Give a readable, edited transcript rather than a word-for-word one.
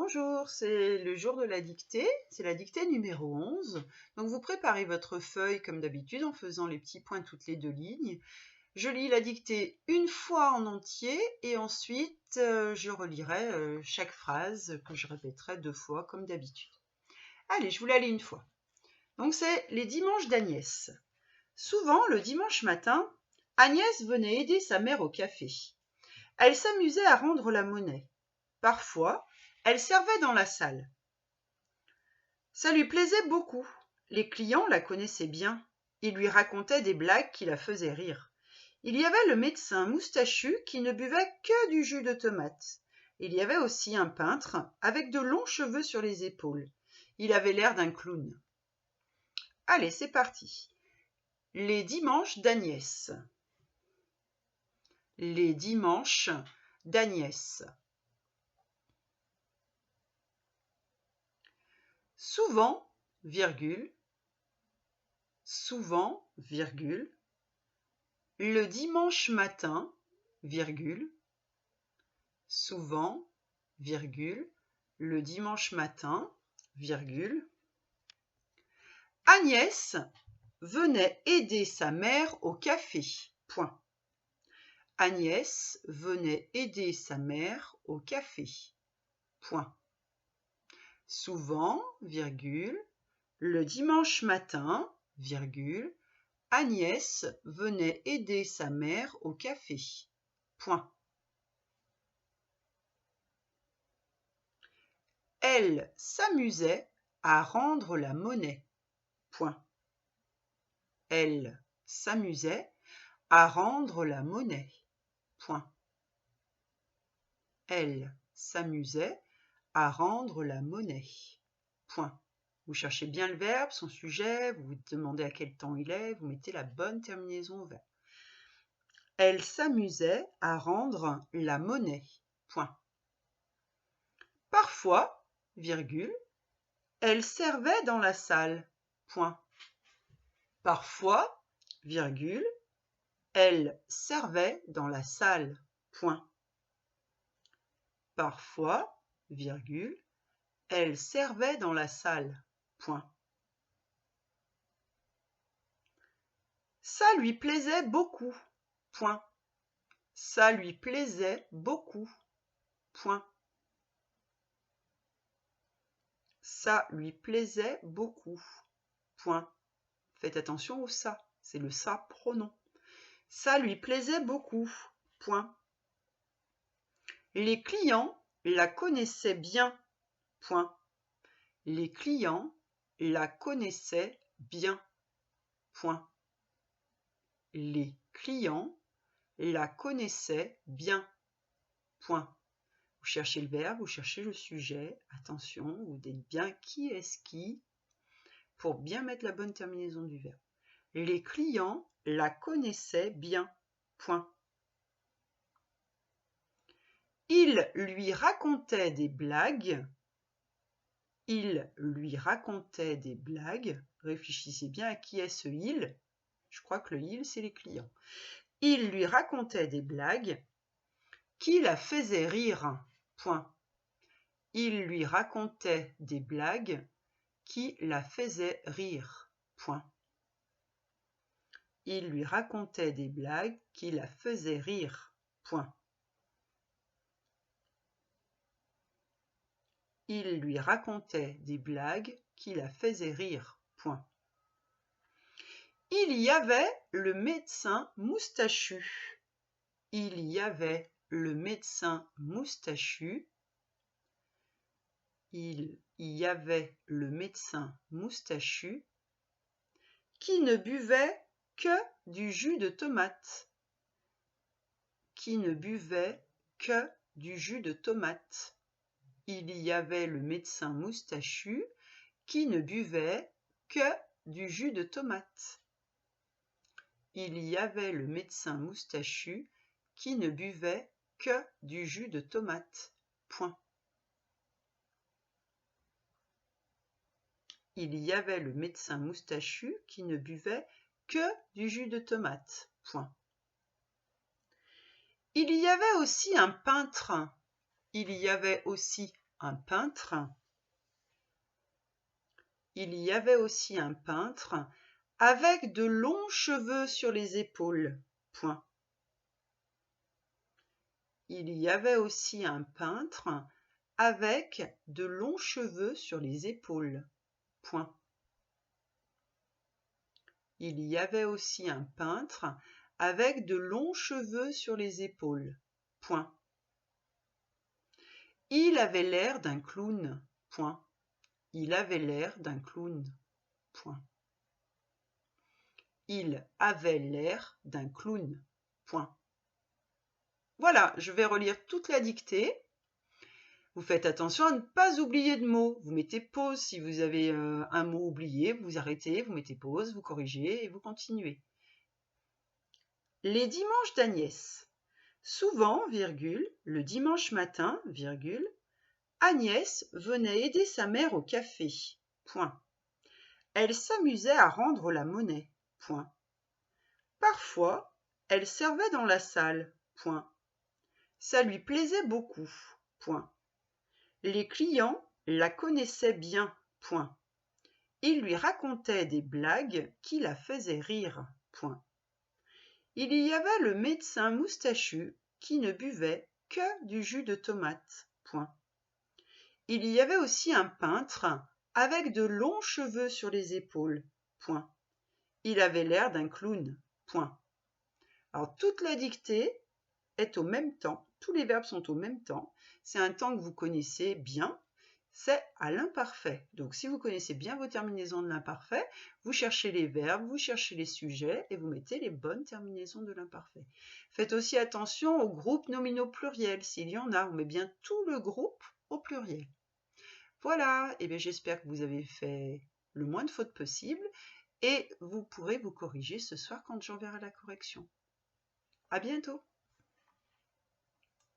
Bonjour, c'est le jour de la dictée, c'est la dictée numéro 11. Donc vous préparez votre feuille comme d'habitude en faisant les petits points toutes les 2 lignes. Je lis la dictée une fois en entier et ensuite je relirai chaque phrase que je répéterai 2 fois comme d'habitude. Allez, je vous la lis une fois. Donc c'est les dimanches d'Agnès. Souvent, le dimanche matin, Agnès venait aider sa mère au café. Elle s'amusait à rendre la monnaie. Parfois, elle servait dans la salle. Ça lui plaisait beaucoup. Les clients la connaissaient bien. Ils lui racontaient des blagues qui la faisaient rire. Il y avait le médecin moustachu qui ne buvait que du jus de tomate. Il y avait aussi un peintre avec de longs cheveux sur les épaules. Il avait l'air d'un clown. Allez, c'est parti. Les dimanches d'Agnès. Les dimanches d'Agnès. Souvent, le dimanche matin, souvent, le dimanche matin, Agnès venait aider sa mère au café. Point. Agnès venait aider sa mère au café. Point. Souvent, le dimanche matin, Agnès venait aider sa mère au café. Point. Elle s'amusait à rendre la monnaie. Point. Elle s'amusait à rendre la monnaie. Point. Elle s'amusait à rendre la monnaie. Point. Vous cherchez bien le verbe, son sujet, vous vous demandez à quel temps il est, vous mettez la bonne terminaison au verbe. Elle s'amusait à rendre la monnaie. Point. Parfois, elle servait dans la salle. Point. Parfois, elle servait dans la salle. Point. Parfois, elle servait dans la salle. Point. Ça lui plaisait beaucoup. Point. Ça lui plaisait beaucoup. Point. Ça lui plaisait beaucoup. Point. Faites attention au ça, c'est le ça pronom. Ça lui plaisait beaucoup. Point. Les clients la connaissaient bien. Point. Les clients la connaissaient bien. Point. Les clients la connaissaient bien. Point. Vous cherchez le verbe, vous cherchez le sujet. Attention, vous dites bien qui est-ce qui pour bien mettre la bonne terminaison du verbe. Les clients la connaissaient bien. Point. Il lui racontait des blagues. Il lui racontait des blagues. Réfléchissez bien à qui est ce il. Je crois que le il, c'est les clients. Il lui racontait des blagues qui la faisaient rire. Point. Il lui racontait des blagues qui la faisaient rire. Point. Il lui racontait des blagues qui la faisaient rire. Point. Il lui racontait des blagues qui la faisaient rire. Point. Il y avait le médecin moustachu. Il y avait le médecin moustachu. Il y avait le médecin moustachu qui ne buvait que du jus de tomate. Qui ne buvait que du jus de tomate. Il y avait le médecin moustachu qui ne buvait que du jus de tomate. Il y avait le médecin moustachu qui ne buvait que du jus de tomate. Point. Il y avait le médecin moustachu qui ne buvait que du jus de tomate. Point. Il y avait aussi un peintre. Il y avait aussi un peintre. Il y avait aussi un peintre avec de longs cheveux sur les épaules. Point. Il y avait aussi un peintre avec de longs cheveux sur les épaules. Point. Il y avait aussi un peintre avec de longs cheveux sur les épaules. Point. Il avait l'air d'un clown. Point. Il avait l'air d'un clown. Point. Il avait l'air d'un clown. Point. Voilà, je vais relire toute la dictée. Vous faites attention à ne pas oublier de mots. Vous mettez pause si vous avez un mot oublié, vous arrêtez, vous mettez pause, vous corrigez et vous continuez. Les dimanches d'Agnès. Souvent, le dimanche matin, Agnès venait aider sa mère au café. Point. Elle s'amusait à rendre la monnaie. Point. Parfois, elle servait dans la salle. Point. Ça lui plaisait beaucoup. Point. Les clients la connaissaient bien. Point. Ils lui racontaient des blagues qui la faisaient rire. Point. Il y avait le médecin moustachu qui ne buvait que du jus de tomate. Point. Il y avait aussi un peintre avec de longs cheveux sur les épaules. Point. Il avait l'air d'un clown. Point. Alors toute la dictée est au même temps, tous les verbes sont au même temps. C'est un temps que vous connaissez bien, c'est à l'imparfait. Donc si vous connaissez bien vos terminaisons de l'imparfait, vous cherchez les verbes, vous cherchez les sujets et vous mettez les bonnes terminaisons de l'imparfait. Faites aussi attention aux groupes nominaux pluriels, s'il y en a, on met bien tout le groupe au pluriel. Voilà, et bien j'espère que vous avez fait le moins de fautes possible et vous pourrez vous corriger ce soir quand j'enverrai la correction. À bientôt!